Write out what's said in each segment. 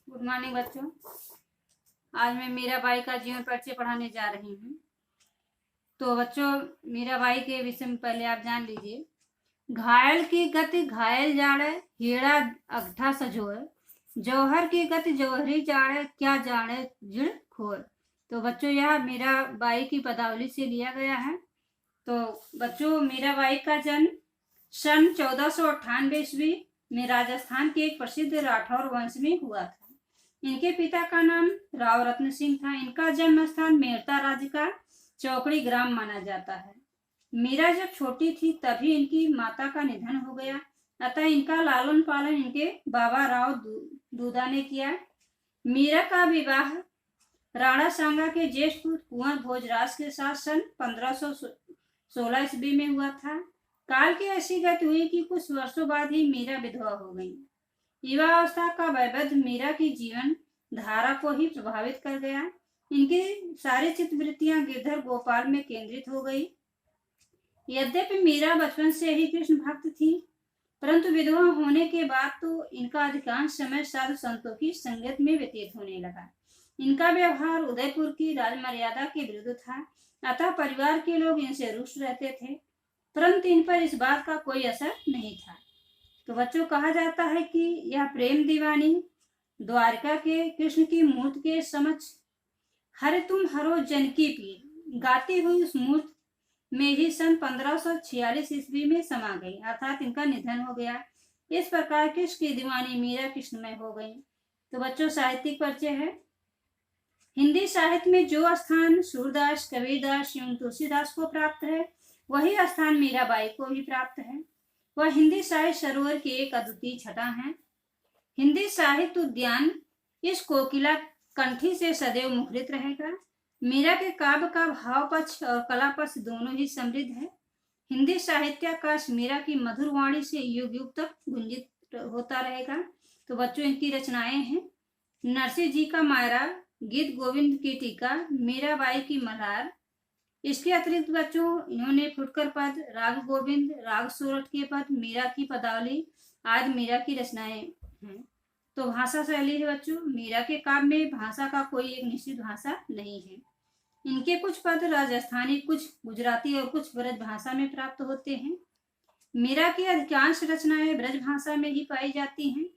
Good morning बच्चों। आज मैं मीराबाई का जीवन परिचय पढ़ाने जा रही हूँ। तो बच्चों, मीराबाई के विषय में पहले आप जान लीजिए। घायल की गति घायल जाड़े, हीरा अगठा सजोए, जौहर की गति जौहरी जाड़े, क्या जाने जिड़ खोए। तो बच्चों, यह मीराबाई की पदावली से लिया गया है। तो बच्चों, मीराबाई का जन्म सन 1498 ईस्वी में राजस्थान के एक प्रसिद्ध राठौर वंश में हुआ था। इनके पिता का नाम राव रत्न सिंह था। इनका जन्म स्थान मेड़ता राज्य का चौकड़ी ग्राम माना जाता है। मीरा जब छोटी थी तभी इनकी माता का निधन हो गया, अतः इनका लालन पालन इनके बाबा राव दूदा ने किया। मीरा का विवाह राणा सांगा के ज्येष्ठ पुत्र कुंवर भोजराज के साथ सन 1516 ईस्वी में हुआ था। काल की ऐसी गति हुई कि कुछ वर्षों बाद ही मीरा विधवा हो गई। युवावस्था का वैभव मीरा की जीवन धारा को ही प्रभावित कर गया। इनकी सारी चित्तवृत्तियां गिरधर गोपाल में केंद्रित हो गई। यद्यपि मीरा बचपन से ही कृष्ण भक्त थी, परंतु विधवा होने के बाद तो इनका अधिकांश समय साधु संतों की संगत में व्यतीत होने लगा। इनका व्यवहार उदयपुर की राजमर्यादा के विरुद्ध था, अतः परिवार के लोग इनसे रुष्ट रहते थे, परंतु इन पर इस बात का कोई असर नहीं था। तो बच्चों, कहा जाता है कि यह प्रेम दीवानी द्वारका के कृष्ण की मूर्ति के समक्ष हरे तुम हरो जनकी पीर गाती हुई उस मूर्ति में ही सन 1546 ईस्वी में समा गई, अर्थात इनका निधन हो गया। इस प्रकार कृष्ण की दीवानी मीरा कृष्णमय हो गई। तो बच्चों, साहित्यिक परिचय है। हिंदी साहित्य में जो स्थान सूरदास, कबीरदास एवं तुलसीदास को प्राप्त है, वही स्थान मीराबाई को भी प्राप्त है। वह हिंदी साहित्य सरोवर की एक अद्वितीय छटा है। हिंदी साहित्य उद्यान इस कोकिला कंठी से सदैव मुखरित रहेगा। मीरा के काव्य का भाव पक्ष और कला पक्ष दोनों ही समृद्ध है। हिंदी साहित्याकाश मीरा की मधुर वाणी से युग युग तक गुंजित होता रहेगा। तो बच्चों, इनकी रचनाएं हैं। नरसिंह जी का मायरा, गीत गोविंद की टीका, मीराबाई की मल्हार। इसके अतिरिक्त बच्चों, इन्होंने फुटकर पद, राग गोविंद, राग सोरठ के पद, मीरा की पदावली आदि मीरा की रचनाएं हैं। तो भाषा शैली है बच्चों, मीरा के काव्य में भाषा का कोई एक निश्चित भाषा नहीं है। इनके कुछ पद राजस्थानी, कुछ गुजराती और कुछ ब्रज भाषा में प्राप्त होते हैं। मीरा की अधिकांश रचनाएं ब्रज भाषा में ही पाई जाती हैं।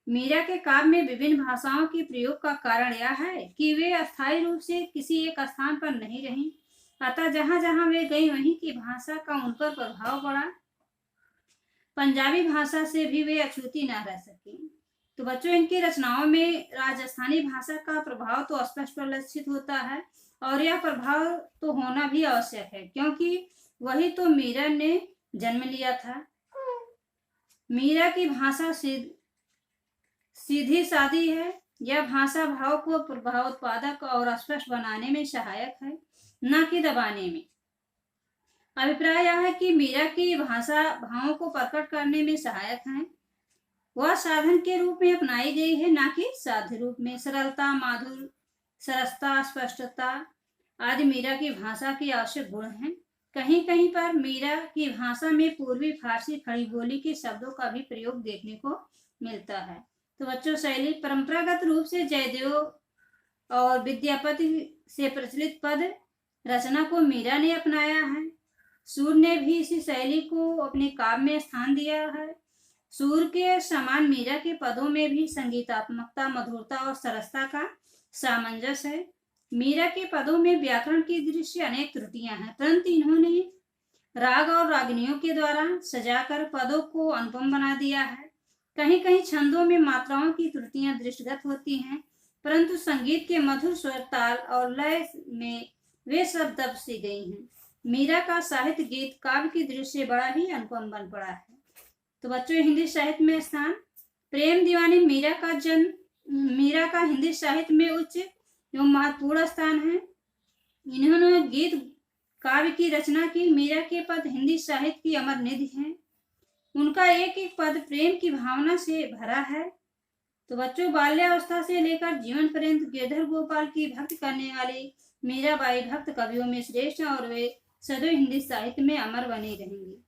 मीरा के काव्य में विभिन्न भाषाओं के प्रयोग का कारण यह है कि वे अस्थायी रूप से किसी एक स्थान पर नहीं रहीं, अतः जहां जहां वे गई वहीं की भाषा का उन पर प्रभाव पड़ा। पंजाबी भाषा से भी वे अछूती न रह सकी। तो बच्चों, इनकी रचनाओं में राजस्थानी भाषा का प्रभाव तो स्पष्ट प्रदर्शित होता है, और यह प्रभाव तो होना भी आवश्यक है, क्योंकि वही तो मीरा ने जन्म लिया था। मीरा की भाषा सीधी सादी है। यह भाषा भाव को प्रभाव उत्पादक और स्पष्ट बनाने में सहायक है, न कि दबाने में। अभिप्राय यह है कि मीरा की भाषा भावों को प्रकट करने में सहायक है। वह साधन के रूप में अपनाई गई है, न कि साध्य रूप में। सरलता, माधुर्य, सरसता, स्पष्टता आदि मीरा की भाषा के आवश्यक गुण हैं। कहीं कहीं पर मीरा की भाषा में पूर्वी फारसी खड़ी बोली के शब्दों का भी प्रयोग देखने को मिलता है। तो बच्चों, शैली परंपरागत रूप से जयदेव और विद्यापति से प्रचलित पद रचना को मीरा ने अपनाया है। सूर ने भी इसी शैली को अपने काव्य में स्थान दिया है। सूर के समान मीरा के पदों में भी संगीतात्मकता, मधुरता और सरसता का सामंजस्य है। मीरा के पदों में व्याकरण की दृष्टि अनेक त्रुटियां हैं, परंतु इन्होंने राग और रागिनियों के द्वारा सजाकर पदों को अनुपम बना दिया है। कहीं कहीं छंदों में मात्राओं की त्रुटियां दृष्टिगत होती हैं, परंतु संगीत के मधुर स्वर, ताल और लय में वे सब दब सी गई हैं। मीरा का साहित्य गीत काव्य की दृष्टि से बड़ा ही अनुपम बन पड़ा है। तो बच्चों, हिंदी साहित्य में स्थान। प्रेम दीवानी मीरा का हिंदी साहित्य में उच्च एवं महत्वपूर्ण स्थान है। इन्होंने गीत काव्य की रचना की। मीरा के पद हिंदी साहित्य की अमर निधि हैं। उनका एक एक पद प्रेम की भावना से भरा है। तो बच्चों, बाल्यावस्था से लेकर जीवन पर्यंत गिरधर गोपाल की भक्ति करने वाली मीराबाई भक्त कवियों में श्रेष्ठ हैं, और वे सदैव हिंदी साहित्य में अमर बनी रहेंगी।